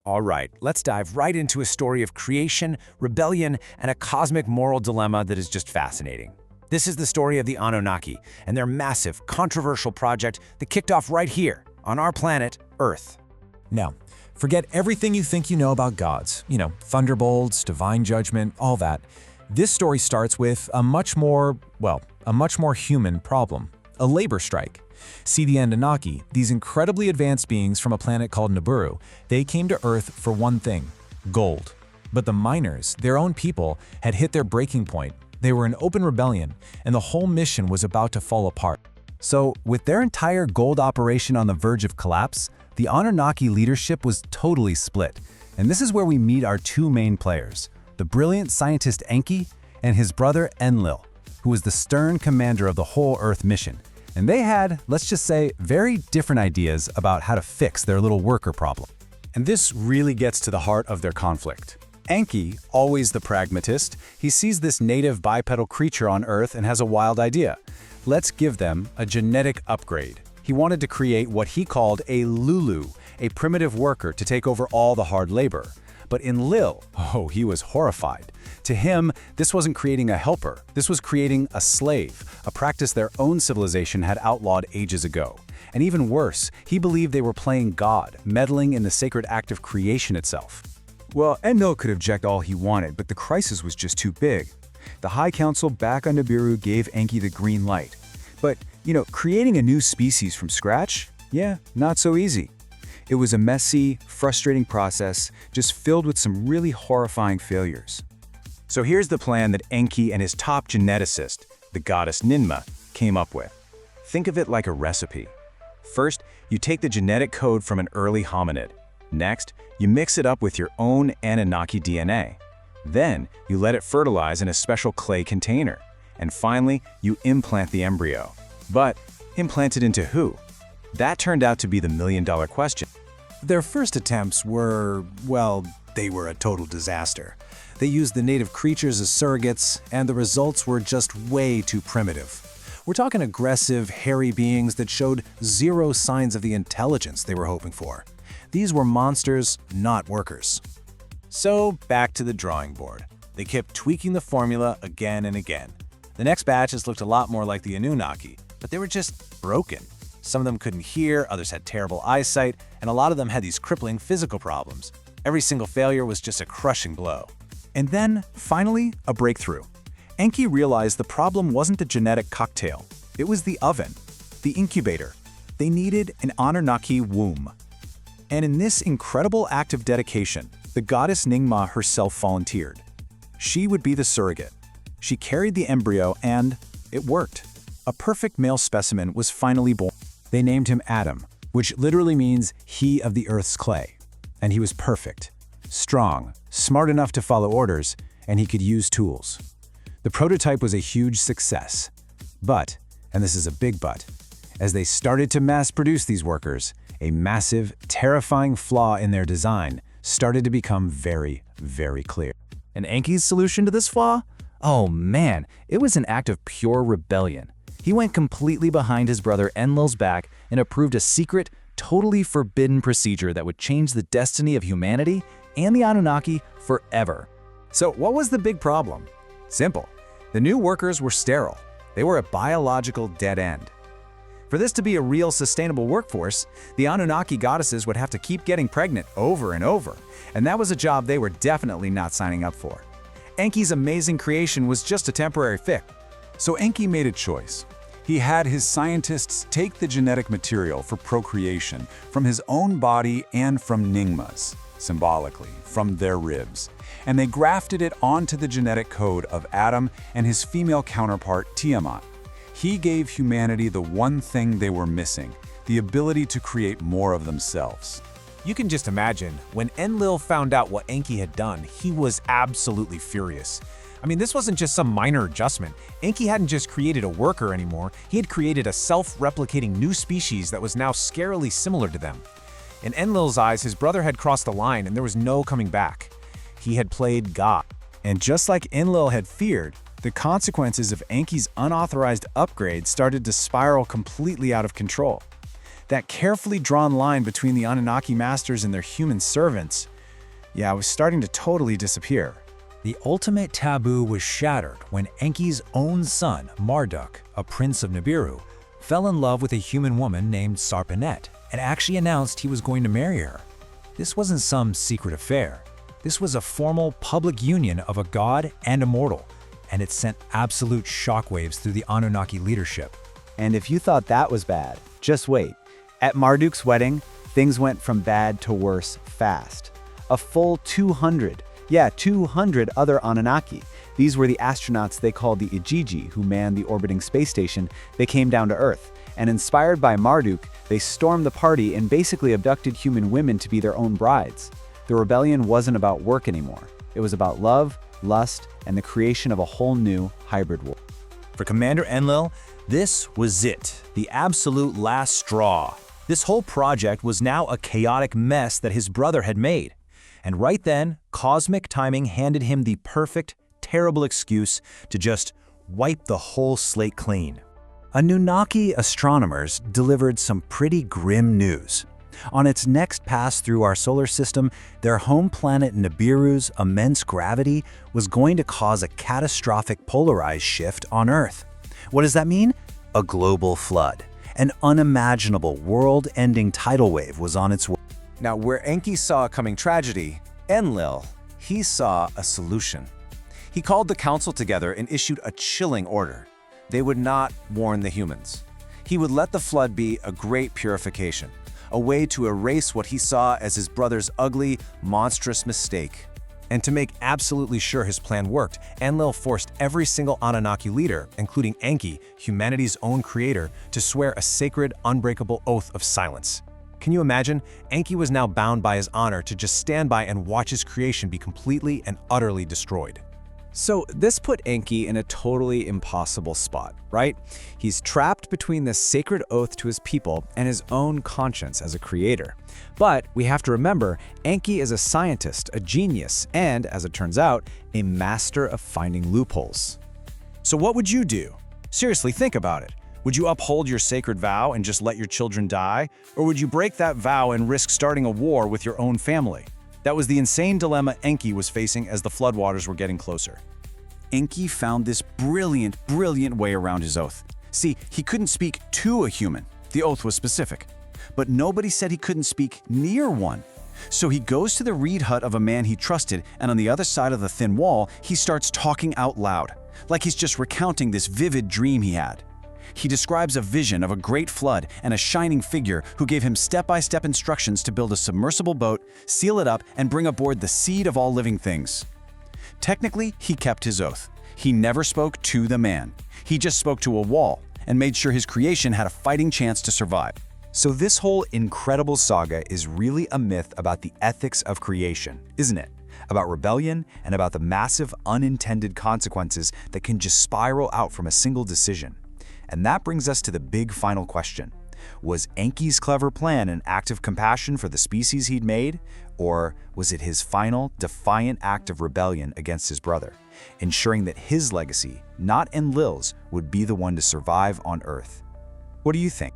All right, let's dive right into a story of creation, rebellion, and a cosmic moral dilemma that is just fascinating. This is the story of the Anunnaki and their massive, controversial project that kicked off right here, on our planet, Earth. Now, forget everything you think you know about gods. Thunderbolts, divine judgment, all that. This story starts with a much more human problem. A labor strike. See, the Anunnaki, these incredibly advanced beings from a planet called Nibiru, they came to Earth for one thing: gold. But the miners, their own people, had hit their breaking point. They were in open rebellion, and the whole mission was about to fall apart. So, with their entire gold operation on the verge of collapse, the Anunnaki leadership was totally split. And this is where we meet our two main players, the brilliant scientist Enki and his brother Enlil, who was the stern commander of the whole Earth mission. And they had, let's just say, very different ideas about how to fix their little worker problem. And this really gets to the heart of their conflict. Enki, always the pragmatist, he sees this native bipedal creature on Earth and has a wild idea. Let's give them a genetic upgrade. He wanted to create what he called a Lulu, a primitive worker to take over all the hard labor. But Enlil, he was horrified. To him, this wasn't creating a helper, this was creating a slave, a practice their own civilization had outlawed ages ago. And even worse, he believed they were playing God, meddling in the sacred act of creation itself. Well, Enlil could object all he wanted, but the crisis was just too big. The High Council back on Nibiru gave Enki the green light. But, creating a new species from scratch? Yeah, not so easy. It was a messy, frustrating process, just filled with some really horrifying failures. So here's the plan that Enki and his top geneticist, the goddess Ninmah, came up with. Think of it like a recipe. First, you take the genetic code from an early hominid. Next, you mix it up with your own Anunnaki DNA. Then, you let it fertilize in a special clay container. And finally, you implant the embryo. But, implant it into who? That turned out to be the million-dollar question. Their first attempts were, they were a total disaster. They used the native creatures as surrogates, and the results were just way too primitive. We're talking aggressive, hairy beings that showed zero signs of the intelligence they were hoping for. These were monsters, not workers. So, back to the drawing board. They kept tweaking the formula again and again. The next batches looked a lot more like the Anunnaki, but they were just broken. Some of them couldn't hear, others had terrible eyesight, and a lot of them had these crippling physical problems. Every single failure was just a crushing blow. And then, finally, a breakthrough. Enki realized the problem wasn't the genetic cocktail. It was the oven, the incubator. They needed an Anunnaki womb. And in this incredible act of dedication, the goddess Ninmah herself volunteered. She would be the surrogate. She carried the embryo and it worked. A perfect male specimen was finally born. They named him Adam, which literally means he of the earth's clay. And he was perfect, strong, smart enough to follow orders, and he could use tools. The prototype was a huge success. But, and this is a big but, as they started to mass produce these workers, a massive, terrifying flaw in their design started to become very, very clear. And Enki's solution to this flaw? Oh man, it was an act of pure rebellion. He went completely behind his brother Enlil's back and approved a secret, totally forbidden procedure that would change the destiny of humanity and the Anunnaki forever. So what was the big problem? Simple. The new workers were sterile. They were a biological dead end. For this to be a real sustainable workforce, the Anunnaki goddesses would have to keep getting pregnant over and over, and that was a job they were definitely not signing up for. Enki's amazing creation was just a temporary fix. So Enki made a choice. He had his scientists take the genetic material for procreation from his own body and from Ninmah's, symbolically, from their ribs, and they grafted it onto the genetic code of Adam and his female counterpart Tiamat. He gave humanity the one thing they were missing, the ability to create more of themselves. You can just imagine, when Enlil found out what Enki had done, he was absolutely furious. I mean, this wasn't just some minor adjustment. Enki hadn't just created a worker anymore, he had created a self-replicating new species that was now scarily similar to them. In Enlil's eyes, his brother had crossed the line and there was no coming back. He had played God. And just like Enlil had feared, the consequences of Enki's unauthorized upgrade started to spiral completely out of control. That carefully drawn line between the Anunnaki masters and their human servants, Yeah, it was starting to totally disappear. The ultimate taboo was shattered when Enki's own son, Marduk, a prince of Nibiru, fell in love with a human woman named Sarpanet and actually announced he was going to marry her. This wasn't some secret affair. This was a formal public union of a god and a mortal, and it sent absolute shockwaves through the Anunnaki leadership. And if you thought that was bad, just wait. At Marduk's wedding, things went from bad to worse fast. A full 200 other Anunnaki. These were the astronauts they called the Igigi, who manned the orbiting space station. They came down to Earth, and inspired by Marduk, they stormed the party and basically abducted human women to be their own brides. The rebellion wasn't about work anymore. It was about love, lust, and the creation of a whole new hybrid world. For Commander Enlil, this was it, the absolute last straw. This whole project was now a chaotic mess that his brother had made. And right then, cosmic timing handed him the perfect, terrible excuse to just wipe the whole slate clean. Anunnaki astronomers delivered some pretty grim news. On its next pass through our solar system, their home planet Nibiru's immense gravity was going to cause a catastrophic polarized shift on Earth. What does that mean? A global flood. An unimaginable world-ending tidal wave was on its way. Now, where Enki saw a coming tragedy, Enlil, he saw a solution. He called the council together and issued a chilling order. They would not warn the humans. He would let the flood be a great purification, a way to erase what he saw as his brother's ugly, monstrous mistake. And to make absolutely sure his plan worked, Enlil forced every single Anunnaki leader, including Enki, humanity's own creator, to swear a sacred, unbreakable oath of silence. Can you imagine? Enki was now bound by his honor to just stand by and watch his creation be completely and utterly destroyed. So this put Enki in a totally impossible spot, right? He's trapped between this sacred oath to his people and his own conscience as a creator. But we have to remember, Enki is a scientist, a genius, and, as it turns out, a master of finding loopholes. So what would you do? Seriously, think about it. Would you uphold your sacred vow and just let your children die? Or would you break that vow and risk starting a war with your own family? That was the insane dilemma Enki was facing as the floodwaters were getting closer. Enki found this brilliant way around his oath. See, he couldn't speak to a human. The oath was specific. But nobody said he couldn't speak near one. So he goes to the reed hut of a man he trusted, and on the other side of the thin wall, he starts talking out loud, like he's just recounting this vivid dream he had. He describes a vision of a great flood and a shining figure who gave him step-by-step instructions to build a submersible boat, seal it up, and bring aboard the seed of all living things. Technically, he kept his oath. He never spoke to the man. He just spoke to a wall and made sure his creation had a fighting chance to survive. So this whole incredible saga is really a myth about the ethics of creation, isn't it? About rebellion and about the massive unintended consequences that can just spiral out from a single decision. And that brings us to the big final question. Was Enki's clever plan an act of compassion for the species he'd made? Or was it his final, defiant act of rebellion against his brother, ensuring that his legacy, not Enlil's, would be the one to survive on Earth? What do you think?